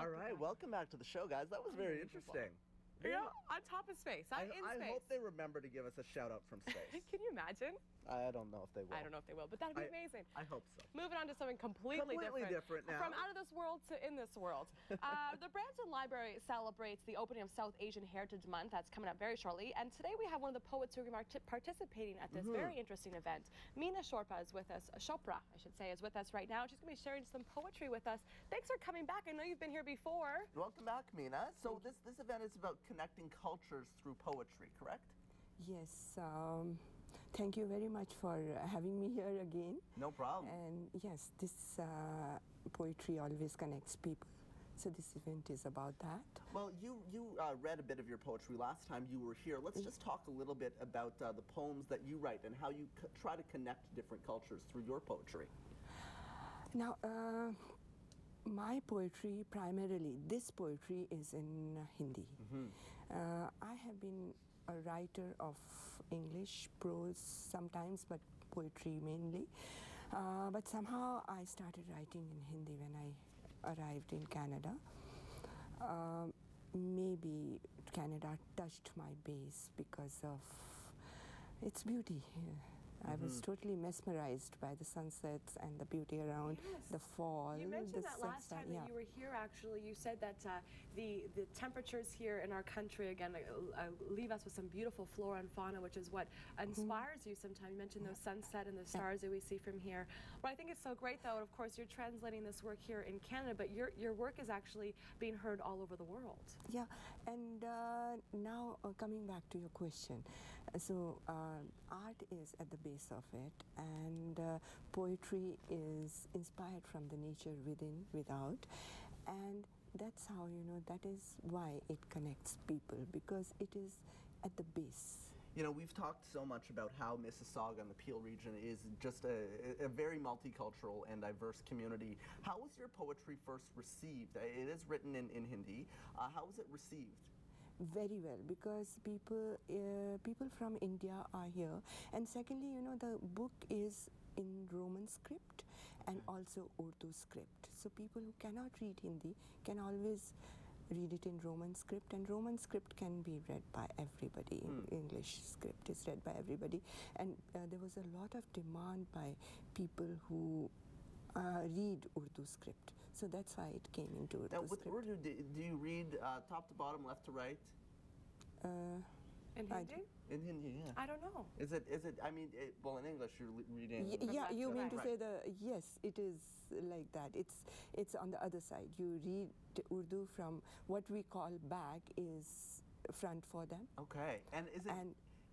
All right, welcome back to the show, guys. That was very interesting. Yeah, on top of space. I'm in space. I hope they remember to give us a shout out from space. Can you imagine? I don't know if they will. I don't know if they will, but that'd be amazing. I hope so. Moving on to something completely different now. From out of this world to in this world. The Brampton Library celebrates the opening of South Asian Heritage Month. That's coming up very shortly. And today we have one of the poets who are participating at this very interesting event. Meena Chopra is with us. Chopra, I should say, is with us right now. She's going to be sharing some poetry with us. Thanks for coming back. I know you've been here before. Welcome back, Meena. So this event is about connecting cultures through poetry, correct? Yes. Thank you very much for having me here again. No problem. And yes, this poetry always connects people. So this event is about that. Well, you read a bit of your poetry last time you were here. Let's just talk a little bit about the poems that you write and how you try to connect different cultures through your poetry. Now, my poetry, primarily, this poetry is in Hindi. I have been a writer of English prose sometimes, but poetry mainly. But somehow I started writing in Hindi when I arrived in Canada. Maybe Canada touched my base because of its beauty. I was totally mesmerized by the sunsets and the beauty around the fall. You mentioned that last time that you were here, actually. You said that the temperatures here in our country, again, leave us with some beautiful flora and fauna, which is what inspires you sometimes. You mentioned those sunset and the stars that we see from here. What I think is so great, though, of course, you're translating this work here in Canada, but your work is actually being heard all over the world. Yeah, and now coming back to your question. So art is at the base of it, and poetry is inspired from the nature within, without, and that's how, that is why it connects people, because it is at the base. You know, we've talked so much about how Mississauga and the Peel region is just a very multicultural and diverse community. How was your poetry first received? It is written in Hindi. How was it received? Very well, because people from India are here, and secondly, the book is in Roman script and also Urdu script. So people who cannot read Hindi can always read it in Roman script, and Roman script can be read by everybody. English script is read by everybody, and there was a lot of demand by people who read Urdu script. So that's why it came into Urdu script. With Urdu, do you read top to bottom, left to right? In Hindi? In Hindi, yeah. I don't know. Is it, I mean, well, in English you're reading... Yeah, you mean to say yes, it is like that. It's on the other side. You read Urdu from what we call back is front for them. Okay, and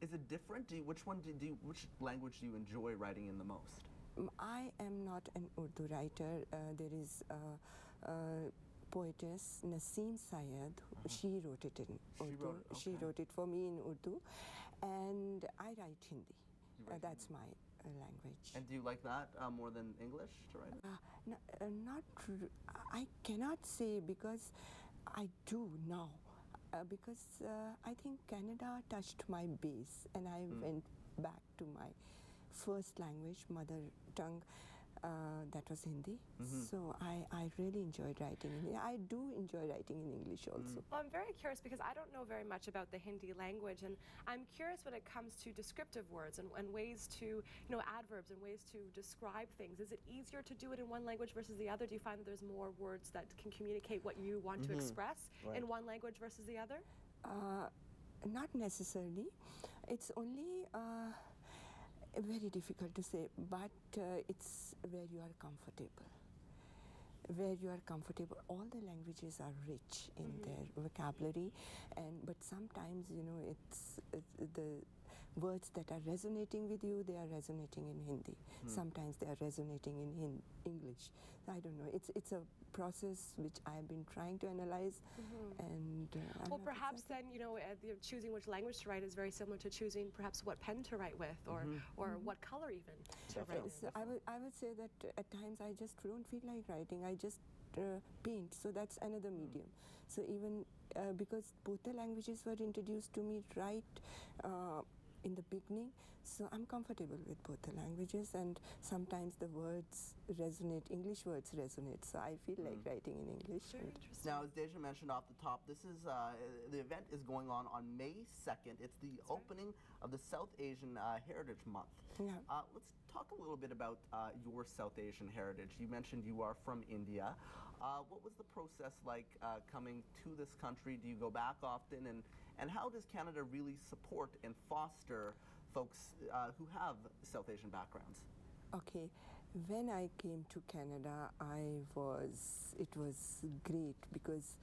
is it different? Which language do you enjoy writing in the most? I am not an Urdu writer. There is a poetess, Naseem Syed. She wrote it in Urdu. She wrote it for me in Urdu, and I write Hindi. That's my language. And do you like that more than English to write? I cannot say, because I do now. Because I think Canada touched my base, and I went back to my first language, mother tongue, that was Hindi. So I really enjoyed writing in Hindi. I do enjoy writing in English also. Well, I'm very curious, because I don't know very much about the Hindi language, and I'm curious when it comes to descriptive words and ways to, adverbs and ways to describe things. Is it easier to do it in one language versus the other? Do you find that there's more words that can communicate what you want to express in one language versus the other? Not necessarily. It's only very difficult to say, but it's where you are comfortable. Where you are comfortable. All the languages are rich in their vocabulary, but sometimes, it's the words that are resonating with you, they are resonating in Hindi. Sometimes they are resonating in English. I don't know. It's a process which I have been trying to analyze. And well, perhaps then, choosing which language to write is very similar to choosing perhaps what pen to write with, or what color even to write. So I would say that at times I just don't feel like writing. I just paint. So that's another medium. So even because both the languages were introduced to me right in the beginning, so I'm comfortable with both the languages, and sometimes the words resonate, English words resonate, so I feel like writing in English. Very interesting. Now, as Deja mentioned off the top, this is the event is going on May 2nd. It's the opening of the South Asian Heritage Month. Yeah. Let's talk a little bit about your South Asian heritage. You mentioned you are from India. What was the process like coming to this country? Do you go back often? And how does Canada really support and foster folks who have South Asian backgrounds? Okay, when I came to Canada, it was great because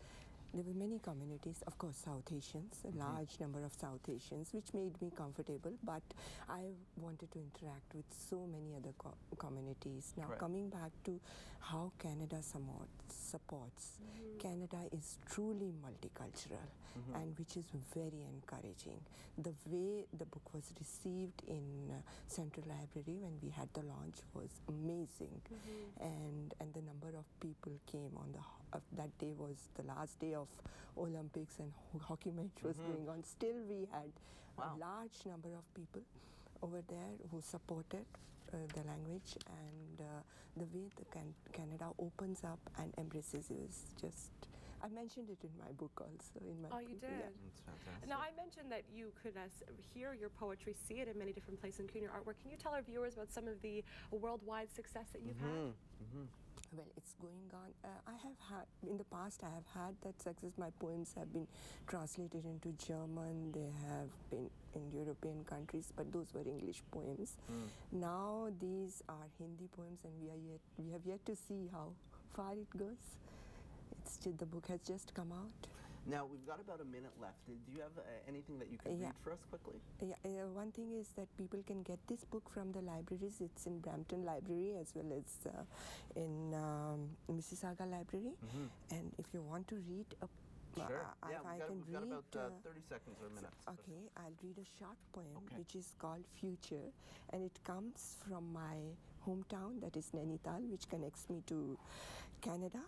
there were many communities, of course South Asians, a large number of South Asians, which made me comfortable, but I wanted to interact with so many other communities. Now coming back to how Canada supports, Canada is truly multicultural and which is very encouraging. The way the book was received in Central Library when we had the launch was amazing, and the number of people came on that day was the last day of Olympics and hockey match was going on. Still we had a large number of people over there who supported the language, and the way the Canada opens up and embraces you is just, I mentioned it in my book also. Oh, you did? Yeah. That's fantastic. Now, I mentioned that you could hear your poetry, see it in many different places, including your artwork. Can you tell our viewers about some of the worldwide success that you've had? Well, it's going on. I have had, in the past, I have had that success. My poems have been translated into German. They have been in European countries, but those were English poems. Now these are Hindi poems, and we have yet to see how far it goes. The book has just come out. Now, we've got about a minute left. Do you have anything that you can read for us quickly? Yeah, one thing is that people can get this book from the libraries. It's in Brampton Library as well as in Mississauga Library. And if you want to read a Sure. we've got about 30 seconds or minutes. Okay, I'll read a short poem which is called Future, and it comes from my hometown, that is Nainital, which connects me to Canada.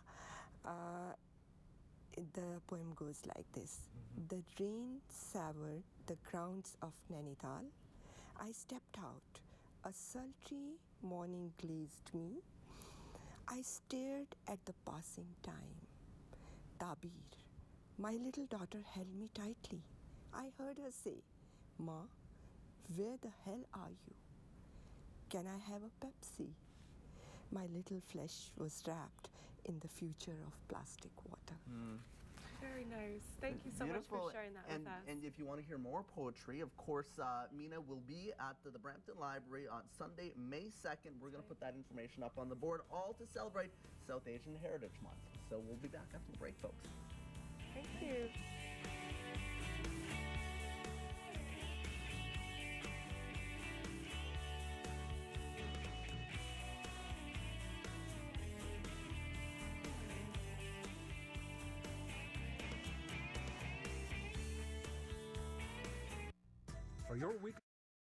The poem goes like this. The rain soured the grounds of Nainital. I stepped out. A sultry morning glazed me. I stared at the passing time. Tabir. My little daughter held me tightly. I heard her say, "Ma, where the hell are you? Can I have a Pepsi?" My little flesh was wrapped in the future of plastic water. Very nice. Thank you so much for sharing that with us. And if you want to hear more poetry, of course, Meena will be at the Brampton Library on Sunday, May 2nd. We're going to put that information up on the board, all to celebrate South Asian Heritage Month. So we'll be back after the break, folks. Thank you. For your weekly